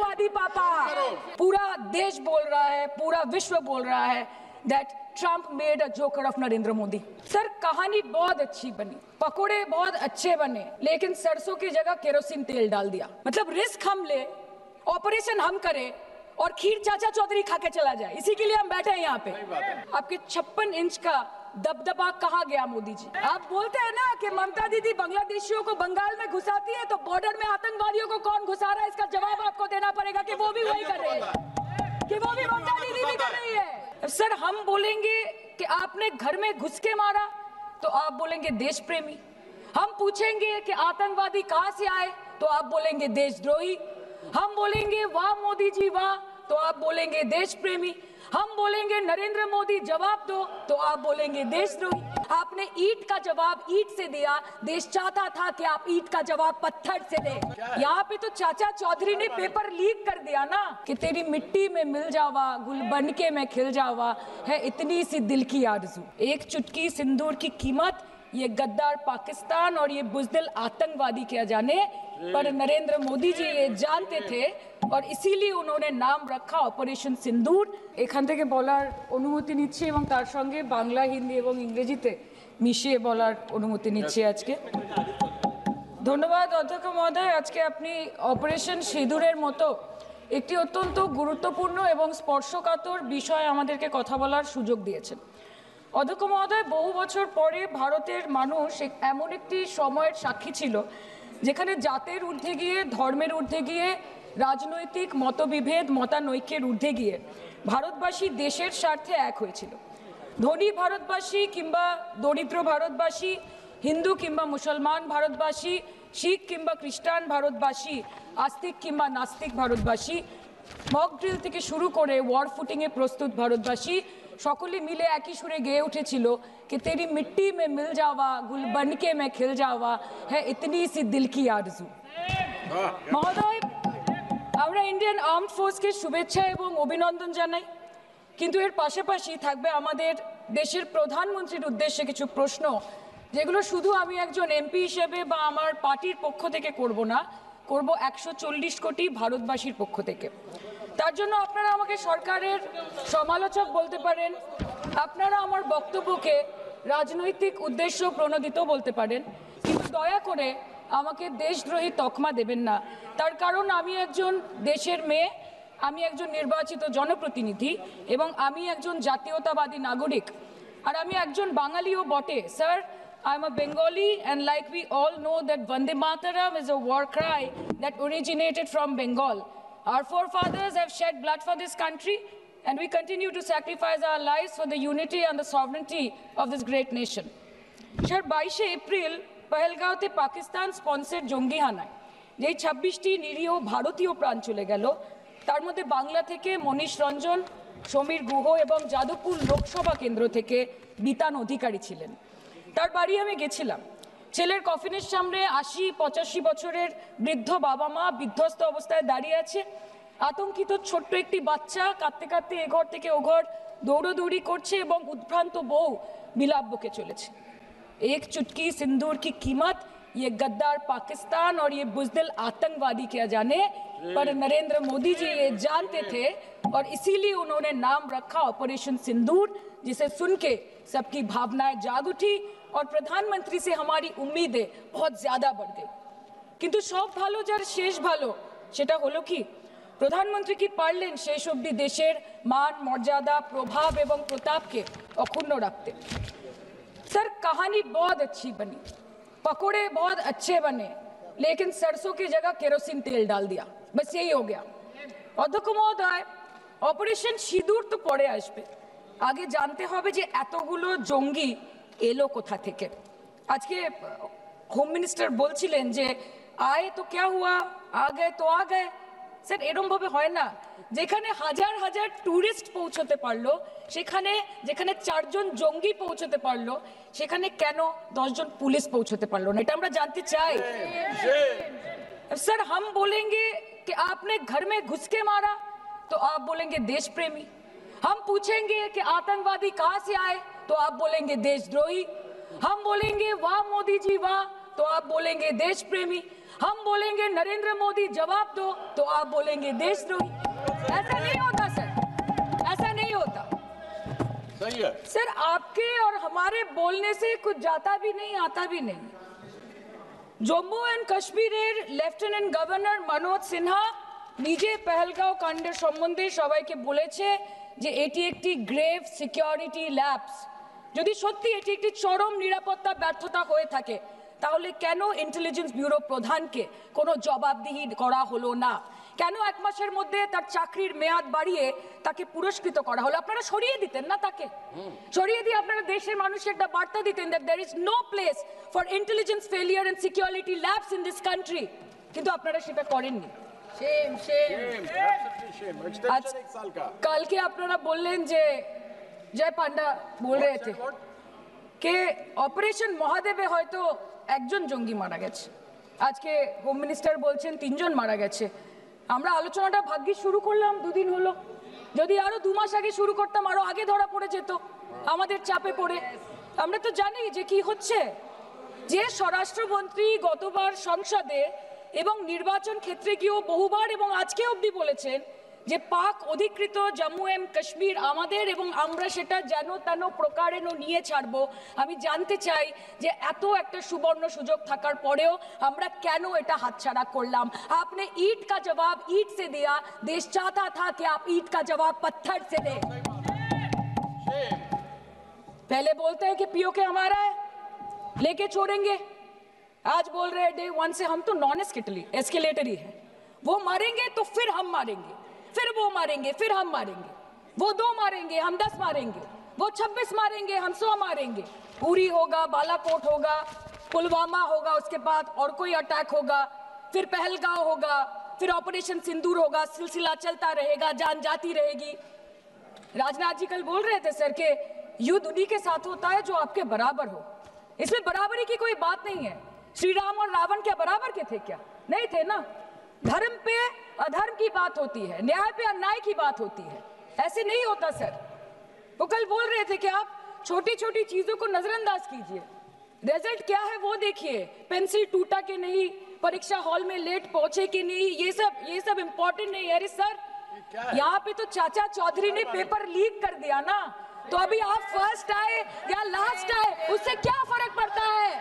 आतंकवादी पापा। पूरा देश बोल रहा है, पूरा विश्व बोल रहा है that Trump made a joker of Narendra Modi. Sir कहानी बहुत अच्छी बनी, पकोड़े बहुत अच्छे बने, लेकिन सरसों की जगह केरोसिन तेल डाल दिया। मतलब रिस्क हम ले, ऑपरेशन हम करें और खीर चाचा चौधरी खा के चला जाए, इसी के लिए हम बैठे हैं यहाँ पे। आपके 56 इंच का दबदबा कहाँ गया मोदी जी? आप बोलते हैं ना कि ममता दीदी बांग्लादेशियों को बंगाल में घुसाती है, तो बॉर्डर में आतंकवादियों को कौन घुसा रहा है, इसका जवाब आपको देना पड़ेगा कि वो भी वही कर रहे हैं, कि वो भी ममता दीदी भी कर रही है। सर हम बोलेंगे कि आपने घर में घुस के मारा, तो आप बोलेंगे देश प्रेमी। हम पूछेंगे कि आतंकवादी कहां से आए, तो आप बोलेंगे देशद्रोही। हम बोलेंगे वाह मोदी जी वाह, तो आप बोलेंगे देश प्रेमी। हम बोलेंगे नरेंद्र मोदी जवाब दो, तो आप बोलेंगे देशद्रोही। आपने ईंट का जवाब ईंट से दिया, देश चाहता था कि आप ईंट का जवाब पत्थर से दें। यहाँ पे तो चाचा चौधरी ने पेपर लीक कर दिया ना कि तेरी मिट्टी में मिल जावा, गुल बन के मैं खिल जावा, है इतनी सी दिल की आरज़ू। एक चुटकी सिंदूर की कीमत ये गद्दार पाकिस्तान और ये बुज़दिल आतंकवादी क्या जाने, पर नरेंद्र मोदी जी ये जानते थे और इसीलिए उन्होंने नाम रखा অপারেশন সিন্দুর। এখান থেকে বলার অনুমতি নিচ্ছি এবং তার সঙ্গে বাংলা, হিন্দি এবং ইংরেজিতে মিশিয়ে বলার অনুমতি নিচ্ছি আজকে। ধন্যবাদ অধ্যক্ষ মহোদয়, আজকে আপনি অপারেশন সিঁদুরের মতো একটি অত্যন্ত গুরুত্বপূর্ণ এবং স্পর্শকাতর বিষয় আমাদেরকে কথা বলার সুযোগ দিয়েছেন। অধ্যক্ষ মহোদয়, বহু বছর পরে ভারতের মানুষ এমন একটি সময়ের সাক্ষী ছিল যেখানে জাতের ঊর্ধ্বে গিয়ে, ধর্মের ঊর্ধ্বে গিয়ে, রাজনৈতিক মতবিভেদ মতানৈক্যের ঊর্ধ্বে গিয়ে ভারতবাসী দেশের স্বার্থে এক হয়েছিল। ধনী ভারতবাসী কিংবা দরিদ্র ভারতবাসী, হিন্দু কিংবা মুসলমান ভারতবাসী, শিখ কিংবা খ্রিস্টান ভারতবাসী, আস্তিক কিংবা নাস্তিক ভারতবাসী, মক ড্রিল থেকে শুরু করে ওয়ার ফুটিংয়ে প্রস্তুত ভারতবাসী সকলে মিলে একই সুরে গেয়ে উঠেছিল कि तेरी मिट्टी में मिल जावा, गुल बन के मैं खिल जावा, है इतनी सी दिल की आरज़ू। মহোদয়, আমরা ইন্ডিয়ান আর্মড ফোর্সকে শুভেচ্ছা এবং অভিনন্দন জানাই, কিন্তু এর পাশাপাশি থাকবে আমাদের দেশের প্রধানমন্ত্রীর উদ্দেশ্যে কিছু প্রশ্ন, যেগুলো শুধু আমি একজন এমপি হিসেবে বা আমার পার্টির পক্ষ থেকে করব না, করব 140 কোটি ভারতবাসীর পক্ষ থেকে। তার জন্য আপনারা আমাকে সরকারের সমালোচক বলতে পারেন, আপনারা আমার বক্তব্যকে রাজনৈতিক উদ্দেশ্য প্রণোদিত বলতে পারেন, কিন্তু দয়া করে আমাকে দেশদ্রোহী তকমা দেবেন না। তার কারণ আমি একজন দেশের মেয়ে, আমি একজন নির্বাচিত জনপ্রতিনিধি এবং আমি একজন জাতীয়তাবাদী নাগরিক, আর আমি একজন বাঙালিও বটে। Sir, I'm a Bengali, and like we all know that Vande Mataram is a war cry that originated from Bengal. Our forefathers have shed blood for this country, and we continue to sacrifice our lives for the unity and the sovereignty of this great nation. Sir, 22 April পহেলগাঁওতে Pakistan sponsor জঙ্গি হানায় যেই 26টি নিরীহ ভারতীয় প্রাণ চলে গেল, তার মধ্যে বাংলা থেকে মনীষ রঞ্জন, সমীর গুহ এবং যাদবপুর লোকসভা কেন্দ্র থেকে বিতান অধিকারী ছিলেন। তার বাড়ি আমি গেছিলাম। ছেলের কফিনের সামনে 80-85 বছরের বৃদ্ধ বাবা মা বিধ্বস্ত অবস্থায় দাঁড়িয়ে আছে। আতঙ্কিত ছোট্ট একটি বাচ্চা কাঁদতে কাঁদতে এ ঘর থেকে ও ঘর দৌড়দৌড়ি করছে এবং উদ্ভ্রান্ত বউ বিলাপ বকে চলেছে। एक चुटकी सिंदूर की कीमत ये गद्दार पाकिस्तान और ये बुज़दिल आतंकवादी क्या जाने, पर नरेंद्र मोदी जी ये जानते थे और इसीलिए उन्होंने नाम रखा ऑपरेशन सिंदूर, जिसे सुन के सबकी भावनाएं जाग उठी और प्रधानमंत्री से हमारी उम्मीदें बहुत ज्यादा बढ़ गई। किंतु सब भालो जार शेष भालो, सेटा हलो कि प्रधानमंत्री की पारलेन शेष अब्दि देशेर मान मर्यादा प्रभाव एवं प्रताप के अक्षुण्ण रखते। सर कहानी बहुत अच्छी बनी, पकोड़े बहुत अच्छे बने, लेकिन सरसों की जगह केरोसिन तेल डाल दिया, बस यही हो गया। अध्यक्ष महोदय, অপারেশন সিঁদুর তো পরে আসবে, আগে জানতে হবে যে এতগুলো জঙ্গি এলো কোথা থেকে। আজকে হোম মিনিস্টার বলছিলেন যে আয়ে তো क्या हुआ, आ गए तो आ गए। স্যার এরকম ভাবে হয় না, যেখানে হাজার হাজার টুরিস্ট পৌঁছতে পারলো, সেখানে যেখানে 4 জন জঙ্গি পৌঁছতে পারলো, সেখানে কেন 10 জন পুলিশ পৌঁছতে পারলো না, এটা আমরা জানতে চাই। सर हम बोलेंगे कि आपने घर में घुस के मारा, तो आप बोलेंगे देश प्रेमी। हम पूछेंगे कि आतंकवादी कहां से आए, तो आप बोलेंगे देशद्रोही। हम बोलेंगे वाह मोदी जी वाह, तो आप बोलेंगे देश प्रेमी, हम बोलेंगे नरेंद्र मोदी जवाब दो तो आप बोलेंगे देशद्रोही। ऐसा नहीं होता सर, ऐसा नहीं होता। सही है सर, आपके और हमारे बोलने से कुछ जाता भी नहीं आता भी नहीं। জম্মু অ্যান্ড কাশ্মীরের লেফটেন্যান্ট গভর্নর মনোজ সিনহা নিজে পেহেলগাঁও কাণ্ডের সম্বন্ধে সবাইকে বলেছে যে এটি একটি গ্রেভ সিকিউরিটি ল্যাপস। যদি সত্যি এটি একটি চরম নিরাপত্তা ব্যর্থতা হয়ে থাকে তাহলে কেন ইন্টেলিজেন্স ব্যুরো প্রধানকে কোনো জবাবদিহি করা হলো না? কেন এক মাসের মধ্যে তার চাকরির মেয়াদ বাড়িয়ে তাকে পুরস্কৃত করা হলো? আপনারা সরিয়ে দিতেন না তাকে? সরিয়ে দিয়ে আপনারা দেশের মানুষকে একটা বার্তা দিতেন that there is no place for intelligence failure and security lapse in this country, কিন্তু আপনারা সেটা করেননি। shame absolutely shame extension एक साल का। কালকে আপনারা বললেন যে জয় পান্ডা বল रहे थे कि অপারেশন মহাদেবে হয়তো একজন জঙ্গি মারা গেছে, আজকে হোম মিনিস্টার বলছেন 3 জন মারা গেছে। আমরা আলোচনাটা ভাগ্যে শুরু করলাম 2 দিন হলো, যদি আরো 2 মাস আগে শুরু করতাম আরো আগে ধরা পড়ে যেত আমাদের চাপে পড়ে। আমরা তো জানি যে কি হচ্ছে, যে স্বরাষ্ট্রমন্ত্রী গতবার সংসদে এবং নির্বাচন ক্ষেত্রে গিয়েও বহুবার এবং আজকে অবধি বলেছেন যে পাক অধিকৃত জম্মু এন্ড কাশ্মীর আমাদের এবং আমরা সেটা যেন তেন প্রকারে নিয়ে ছাড়বো। আমি জানতে চাই যে এত একটা সুবর্ণ সুযোগ থাকার পরেও আমরা কেন এটা হাতছাড়া করলাম? आपने ईंट का जवाब ईंट से दिया, देश चाहता था कि आप ईंट का जवाब पत्थर से दें। पहले बोलते हैं कि पीओके हमारा है, लेके छोड़ेंगे, आज बोल रहे हैं डे 1 से हम तो नॉन एस्केलेटरी है, वो मारेंगे तो फिर हम मारेंगे, फिर वो मारेंगे, फिर हम मारेंगे, वो 2 मारेंगे हम 10 मारेंगे, वो 26 मारेंगे हम 100 मारेंगे। उरी होगा, बालाकोट होगा, पुलवामा होगा, उसके बाद और कोई अटैक होगा, फिर पहलगांव होगा, फिर ऑपरेशन सिंदूर होगा, सिलसिला चलता रहेगा, जान जाती रहेगी। राजनाथ जी कल बोल रहे थे सर के युद्ध उन्हीं के साथ होता है जो आपके बराबर हो। इसमें बराबरी की कोई बात नहीं है। श्री राम और रावण क्या बराबर के थे क्या? नहीं थे ना। धर्म पे अधर्म की बात होती है, न्याय पे अन्याय की बात होती है, ऐसे नहीं होता सर। वो कल बोल रहे थे कि आप छोटी छोटी चीजों को नजरअंदाज कीजिए, रिजल्ट क्या है वो देखिए, पेंसिल टूटा कि नहीं, परीक्षा हॉल में लेट पहुंचे कि नहीं, ये सब इम्पोर्टेंट नहीं है। अरे सर, यहाँ पे तो चाचा चौधरी ने पेपर लीक कर दिया ना, तो अभी आप फर्स्ट आए या लास्ट आए उससे क्या फर्क पड़ता है?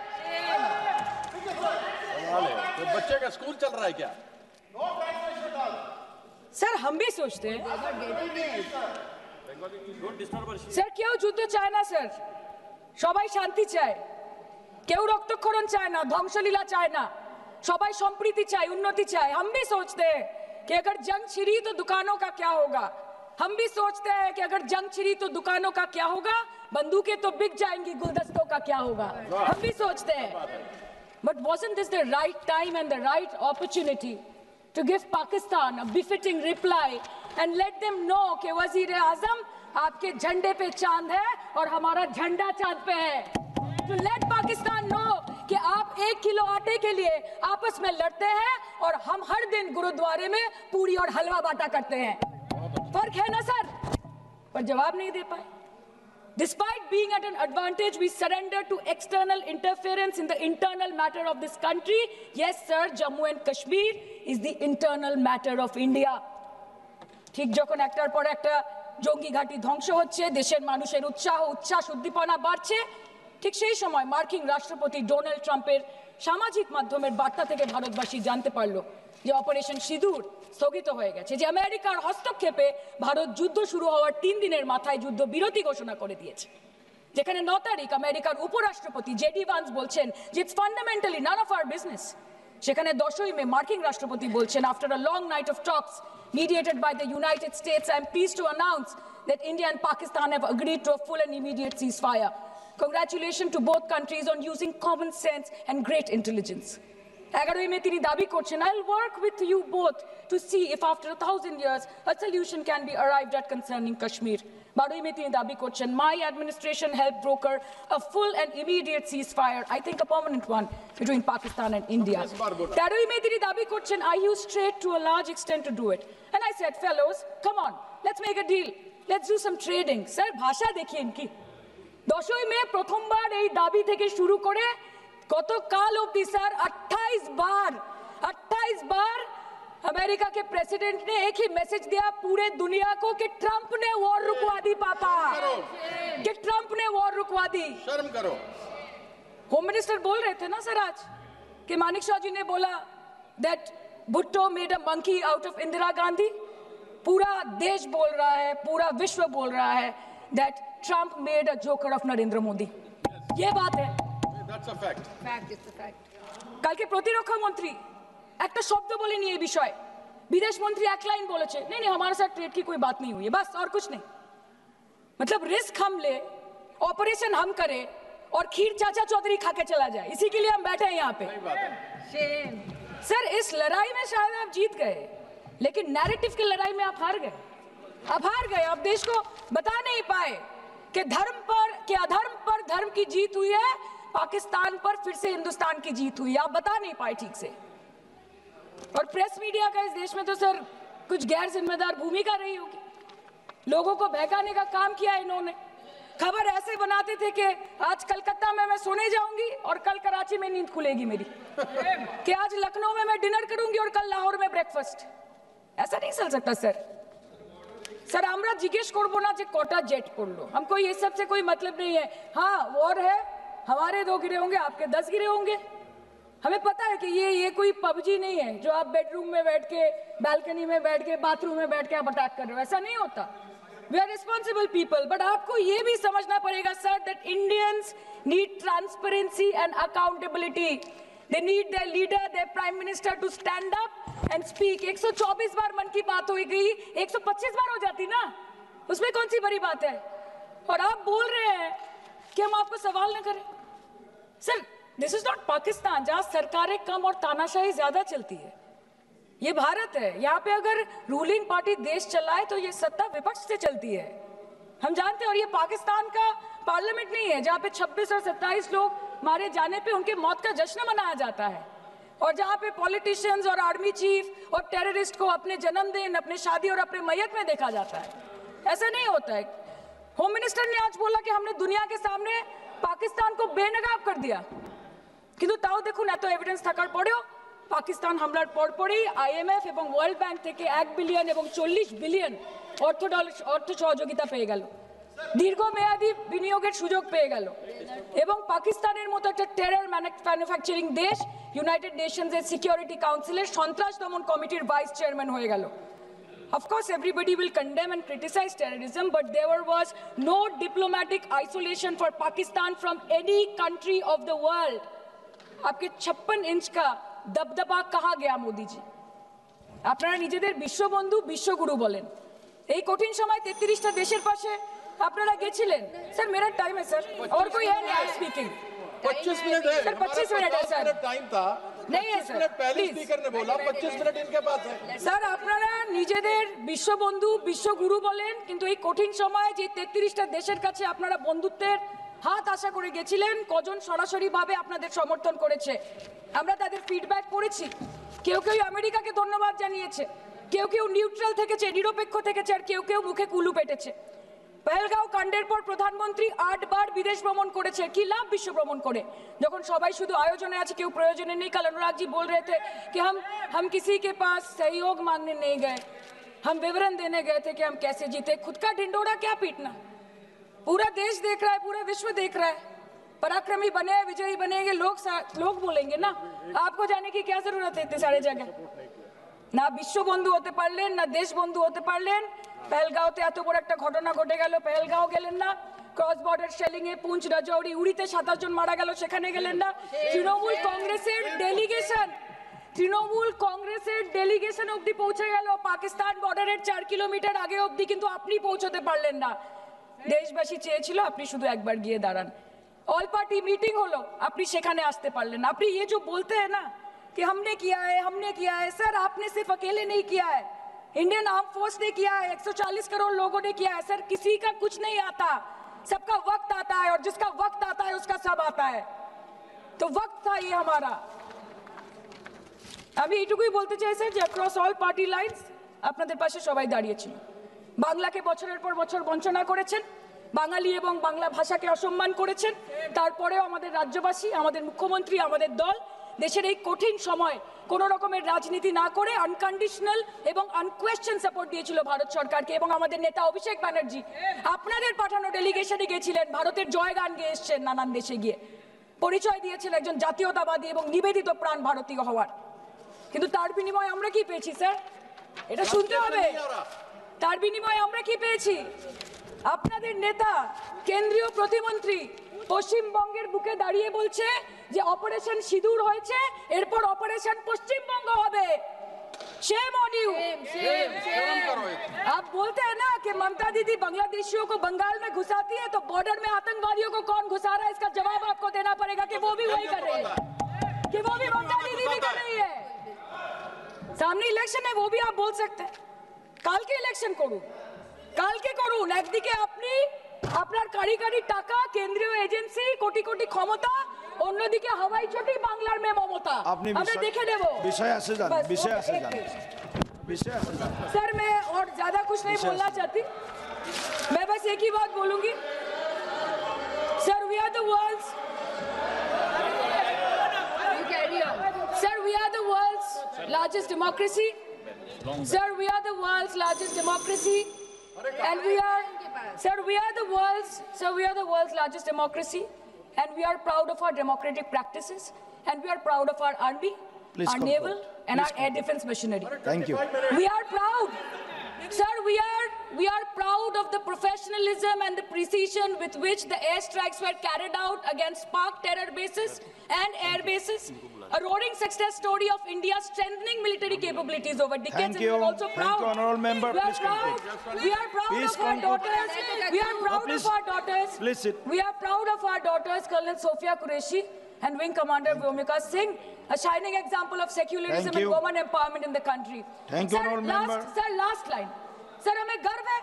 तो बच्चे का स्कूल चल रहा है क्या? सर हम भी सोचते हैं স্যার কেউ যুদ্ধ চায় না স্যার, সবাই শান্তি চায়, কেউ রক্তক্ষরণ চায় না, ধ্বংসলীলা চায় না, সবাই সম্প্রীতি চায়, উন্নতি চায়। हम भी सोचते हैं कि अगर जंग छिड़ी तो दुकानों का क्या होगा, हम भी सोचते हैं कि अगर जंग छिड़ी तो दुकानों का क्या होगा, बंदूकें तो बिक जाएंगी, गुलदस्तों का क्या होगा, हम भी सोचते हैं। But wasn't this the right time and the right opportunity to give Pakistan a befitting reply and let them know कि वज़ीर-ए-आज़म आपके झंडे पे चांद है और हमारा झंडा चांद पे है। To let Pakistan know कि आप 1 किलो आटे के लिए आपस में लड़ते हैं और हम हर दिन गुरुद्वारे में पूरी और हलवा बांटा करते हैं। फर्क है ना सर? पर जवाब नहीं दे पाए। Despite being at an advantage, we surrender to external interference in the internal matter of this country. Yes, sir, Jammu and Kashmir is the internal matter of India. ঠিক যখন একটার পর একটা জঙ্গি ঘাঁটি ধ্বংস হচ্ছে, দেশের মানুষের উচ্ছ্বাস উদ্দীপনা বাড়ছে, ঠিক সেই সময় মার্কিন রাষ্ট্রপতি ডোনাল্ড ট্রাম্পের সামাজিক মাধ্যমের বার্তা থেকে ভারতবাসী জানতে পারলো যে অপারেশন সিঁদুর স্থগিত হয়ে গেছে, যে আমেরিকার হস্তক্ষেপে ভারত যুদ্ধ শুরু হওয়ার 3 দিনের মাথায় যুদ্ধ বিরতি ঘোষণা করে দিয়েছে, যেখানে 9 তারিখ আমেরিকার উপরাষ্ট্রপতি জেডি ভান্স বলছেন যে it's fundamentally none of our business, সেখানে 10ই মে মার্কিন রাষ্ট্রপতি বলছেন after a long night of talks mediated by the United States, I am pleased to announce that India and Pakistan have agreed to a full and immediate ceasefire. Congratulations to both countries on using common sense and great intelligence. 11ই মে তিনি দাবি করছেন, I'll work with you both to see if after 1000 years a solution can be arrived at concerning Kashmir. 12ই মে তিনি দাবি করছেন, my administration helped broker a full and immediate ceasefire, I think a permanent one, between Pakistan and India. 13ই মে তিনি দাবি করছেন, I used trade to a large extent to do it. And I said, fellows, come on, let's make a deal. Let's do some trading. Sir, ভাষা দেখিয়ে ইনকি 10ই মে প্রথমবার এই দাবি থেকে শুরু করে কত কাল অবধি স্যার 28 बार अमेरिका के प्रेसिडेंट ने एक ही मैसेज दिया पूरे दुनिया को कि ट्रंप ने वॉर रुकवा दी पापा, कि ट्रंप ने वॉर रुकवा दी। शर्म करो। होम मिनिस्टर बोल रहे थे ना सर आज कि मानिक शाह जी ने बोला that Bhutto made a monkey out of Indira Gandhi. पूरा देश बोल रहा है, पूरा विश्व बोल रहा है that Trump made a joker of Narendra Modi. ये बात है, That's a fact. Fact is the fact. কালকে প্রতিরক্ষা মন্ত্রী একটা শব্দ বলেনি এই বিষয়ে, विदेश मंत्री एक लाइन बोले नहीं नहीं हमारे साथ ट्रेड की कोई बात नहीं हुई है, बस और कुछ नहीं। मतलब रिस्क हम ले, ऑपरेशन हम करें और खीर चाचा चौधरी खा के चला जाए, इसी के लिए हम बैठे हैं यहाँ पे। सर इस लड़ाई में शायद आप जीत गए, लेकिन नैरेटिव की लड़ाई में आप हार गए। आप देश को बता नहीं पाए कि धर्म पर कि अधर्म पर धर्म की जीत हुई है, पाकिस्तान पर फिर से हिंदुस्तान की जीत हुई है, आप बता नहीं पाए ठीक से। और प्रेस मीडिया का इस देश में तो सर कुछ गैर जिम्मेदार भूमिका रही होगी, लोगों को बहकाने का काम किया इन्होंने। खबर ऐसे बनाते थे कि आज कलकत्ता में मैं सोने जाऊंगी और कल कराची में नींद खुलेगी मेरी, कि आज लखनऊ में मैं डिनर करूंगी और कल लाहौर में ब्रेकफास्ट। ऐसा नहीं चल सकता सर। सर আমরা জিজ্ঞেস করব না যে কটা জেট পড়লো, हमको ये सब से कोई मतलब नहीं है। हाँ वॉर है, हमारे 2 गिरे होंगे, आपके 10 गिरे होंगे। हमें पता है कि ये कोई पबजी नहीं है जो आप बेडरूम में बैठ के, बालकनी में बैठ के, बाथरूम में बैठ के आप अटैक कर रहे हो, ऐसा नहीं होता। We are responsible people, but आपको ये भी समझना पड़ेगा sir that Indians need transparency and accountability. They need their leader, their prime minister to stand up and speak. 124 बार मन की बात हो गई, 125 बार हो जाती ना, उसमें कौन सी बड़ी बात है। और आप बोल रहे हैं कि हम आपको सवाल न करें। Sir this is not Pakistan जहां सरकारें कम और तानाशाही ज्यादा चलती है, ये भारत है। यहाँ पे अगर रूलिंग पार्टी देश चलाए तो ये सत्ता विपक्ष से चलती है, हम जानते हैं। और ये पाकिस्तान का पार्लियामेंट नहीं है जहाँ पे 26 और 27 लोग मारे जाने पे उनके मौत का जश्न मनाया जाता है, और जहाँ पे पॉलिटिशियंस और आर्मी चीफ और टेररिस्ट को अपने जन्मदिन, अपने शादी और अपने मैयत में देखा जाता है। ऐसा नहीं होता है। होम मिनिस्टर ने आज बोला कि हमने दुनिया के सामने पाकिस्तान को बेनकाब कर दिया, কিন্তু তাও দেখুন এত এভিডেন্স থাকার পরেও পাকিস্তান হামলার পরপরই আইএমএফ এবং ওয়ার্ল্ড ব্যাংক থেকে 1 বিলিয়ন এবং 40 বিলিয়ন অর্থ সহযোগিতা পেয়ে গেল, দীর্ঘমেয়াদী বিনিয়োগের সুযোগ পেয়ে গেল, এবং পাকিস্তানের মতো একটা টেরর ম্যানুফ্যাকচারিং দেশ ইউনাইটেড নেশনসের সিকিউরিটি কাউন্সিলের সন্ত্রাস দমন কমিটির ভাইস চেয়ারম্যান হয়ে গেল। Of course, everybody will condemn and criticize terrorism, but there was no diplomatic isolation for Pakistan from any country of the world. आपके 56 इंच का दबदबा कहाँ गया मोदी जी? আপনারা নিজেদের বিশ্ববন্ধু বিশ্বগুরু বলেন, এই কঠিন সময় 33টা দেশের পাশে আপনারা গেছিলেন। স্যার मेरा टाइम है सर, और कोई है नहीं स्पीकिंग। 25 मिनट है सर, 25 मिनट है सर, टाइम था नहीं है सर, पहले स्पीकर ने बोला 25 मिनट इनके पास है। স্যার আপনারা নিজেদের বিশ্ববন্ধু বিশ্বগুরু বলেন, কিন্তু এই কঠিন সময়ে যে 33টা দেশের কাছে আপনারা বন্ধুত্বের হাত আশা করে গেছিলেন, কজন সরাসরি ভাবে আপনাদের সমর্থন করেছে আমরা তাদের ফিডব্যাক পড়েছি। কেউ কেউ আমেরিকাকে ধন্যবাদ জানিয়েছে, কেউ কেউ নিউট্রাল থেকেছে, নিরপেক্ষ থেকেছে, আর কেউ কেউ মুখে কুলু পেটেছে। পহেলগাঁও কাণ্ডের পর প্রধানমন্ত্রী 8 বার বিদেশ ভ্রমণ করেছে, কি লাভ বিশ্ব ভ্রমণ করে যখন সবাই শুধু আয়োজনে আছে, কেউ প্রয়োজনে নেই। कल अनुराग जी बोल रहे थे कि हम किसी के पास सहयोग मांगने नहीं गए, हम विवरण देने गए थे कि हम कैसे जीते। खुद का ढिंडोरा क्या पीटना, पूरा देश देख रहा है, पूरा विश्व देख रहा है। पराक्रमी बने, विजयी बनेंगे लोग बोलेंगे ना, आपको जाने की क्या जरूरत है इतने सारे जगह। ना विश्व बंधु होते पारलेन, ना देश बंधु होते पारलेन। पहलगाঁওতে এত বড় একটা ঘটনা ঘটে গেল, পহেলগাঁও গেলেন না। ক্রস বর্ডার শেলিং এ পুঞ্চ, রাজৌরি, উড়িতে 27 জন মারা গেল, সেখানে গেলেন না। তৃণমূল কংগ্রেসের ডেলিগেশন অবধি পৌঁছে গেল পাকিস্তান বর্ডারের 4 কিলোমিটার আগে অবধি, কিন্তু আপনি পৌঁছতে পারলেন না। দেশবাসী চেয়েছিল আপনি শুধু একবার গিয়ে দাঁড়ান। ऑल पार्टी मीटिंग হলো, আপনি সেখানে আসতে পারলেন না। আপনি ये जो बोलते हैं ना कि हमने किया है, सर आपने सिर्फ अकेले नहीं किया है, इंडियन आर्म फोर्स ने किया है, 140 करोड़ लोगों ने किया है। सर किसी का कुछ नहीं आता, सबका वक्त आता है, और जिसका वक्त आता है उसका सब आता है। तो वक्त था ये हमारा। আমি এইটুকুই বলতে চাই স্যার যে অ্যাক্রস অল পার্টি লাইনস আপনাদের পাশে সবাই দাঁড়িয়েছিল। বাংলাকে বছরের পর বছর বঞ্চনা করেছেন, বাঙালি এবং বাংলা ভাষাকে অসম্মান করেছেন। তারপরেও আমাদের রাজ্যবাসী, আমাদের মুখ্যমন্ত্রী, আমাদের দল দেশের এই কঠিন সময় কোনো রকমের রাজনীতি না করে আনকন্ডিশনাল এবং আনকোয়েশ্চেন সাপোর্ট দিয়েছিল ভারত সরকারকে। এবং আমাদের নেতা অভিষেক ব্যানার্জি আপনাদের পাঠানো ডেলিগেশনে গিয়েছিলেন, ভারতের জয়গান গেয়ে এসছেন, নানান দেশে গিয়ে পরিচয় দিয়েছেন একজন জাতীয়তাবাদী এবং নিবেদিত প্রাণ ভারতীয় হওয়ার। কিন্তু তার বিনিময়ে আমরা কি পেয়েছি স্যার? এটা শুনতে হবে। তার বিনিময়ে আমরা কি পেয়েছি? আপনাদের নেতা কেন্দ্রীয় প্রতিমন্ত্রী পশ্চিমবঙ্গের বুকে দাঁড়িয়ে বলছে যে অপারেশন সিঁদুর হয়েছে, এরপর অপারেশন পশ্চিমবঙ্গ হবে। Shame on you. आप बोलते हैं ना कि ममता दीदी बांग्लादेशियों को बंगाल में घुसाती है, तो बॉर्डर में आतंकवादियों को कौन घुसा रहा है, इसका जवाब आपको देना पड़ेगा कि वो भी वही कर रहे हैं, कि वो भी ममता दीदी भी कर रही है। सामने इलेक्शन है, वो भी आप बोल सकते हैं। काल के इलेक्शन করুন, কালকে করুন। একদিকে আপনি আপনার কারিগরি টাকা, কেন্দ্রীয় এজেন্সি, কোটি কোটি ক্ষমতা, অন্যদিকে হাওয়াই চটি বাংলার মে মমতা। আমরা দেখে নেব। विषय से जान, विषय से जान, विषय से जान। सर मैं और ज्यादा कुछ नहीं बोलना चाहती, मैं बस एक ही बात बोलूंगी। Sir we are the world's, sir we are the world's largest democracy, sir we are the world's largest democracy, and we are, sir we are the world's largest democracy, and we are proud of our democratic practices, and we are proud of our army, Please our conclude. naval, and Please our air defense machinery. Thank you. We are proud, sir, we are proud of the professionalism and the precision with which the airstrikes were carried out against Pak terror bases and air bases, a roaring success story of India's strengthening military capabilities over decades. Thank And we are you. also Thank proud. you, honorable member. We are Please proud. conclude. We are proud Please of our conclude. daughters. We are proud please. of our daughters. Please sit. We are proud of our daughters, Colonel Sophia Qureshi and Wing Commander Vyomika Singh, a shining example of secularism Thank and you. women empowerment in the country. Thank you, honorable member. Sir, last line. Sir, हमें गर्व है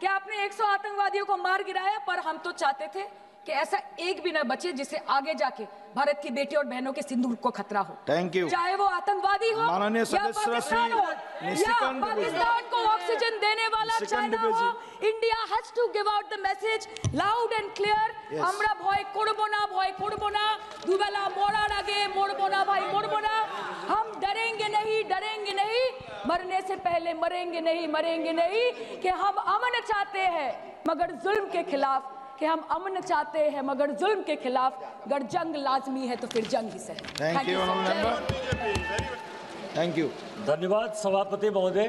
कि आपने 100 आतंकवादियों को मार गिराया, पर हम तो चाहते थे कि ऐसा एक भी न बचे जिससे आगे जाके भारत की बेटी और बहनों के सिंदूर को खतरा हो। Thank you. चाहे वो आतंकवादी हो माननीय या सदस्य पाकिस्तान हो या निशिकांत पाकिस्तान को ऑक्सीजन देने वाला निशिकांत चाइना हो, India has to give out the message loud and clear. Yes. আমরা ভয় করব না, ভয় করব না, দুবেলা মরার আগে মরবো না ভাই, মরবো না। हम डरेंगे नहीं, डरेंगे नहीं, मरने से पहले मरेंगे नहीं, मरेंगे नहीं, कि हम अमन चाहते हैं मगर जुल्म के खिलाफ, कि हम अमन चाहते हैं मगर जुल्म के खिलाफ, अगर जंग लाजमी है तो फिर जंग ही सही। Thank you, honorable member. Thank you. धन्यवाद सभापति महोदय।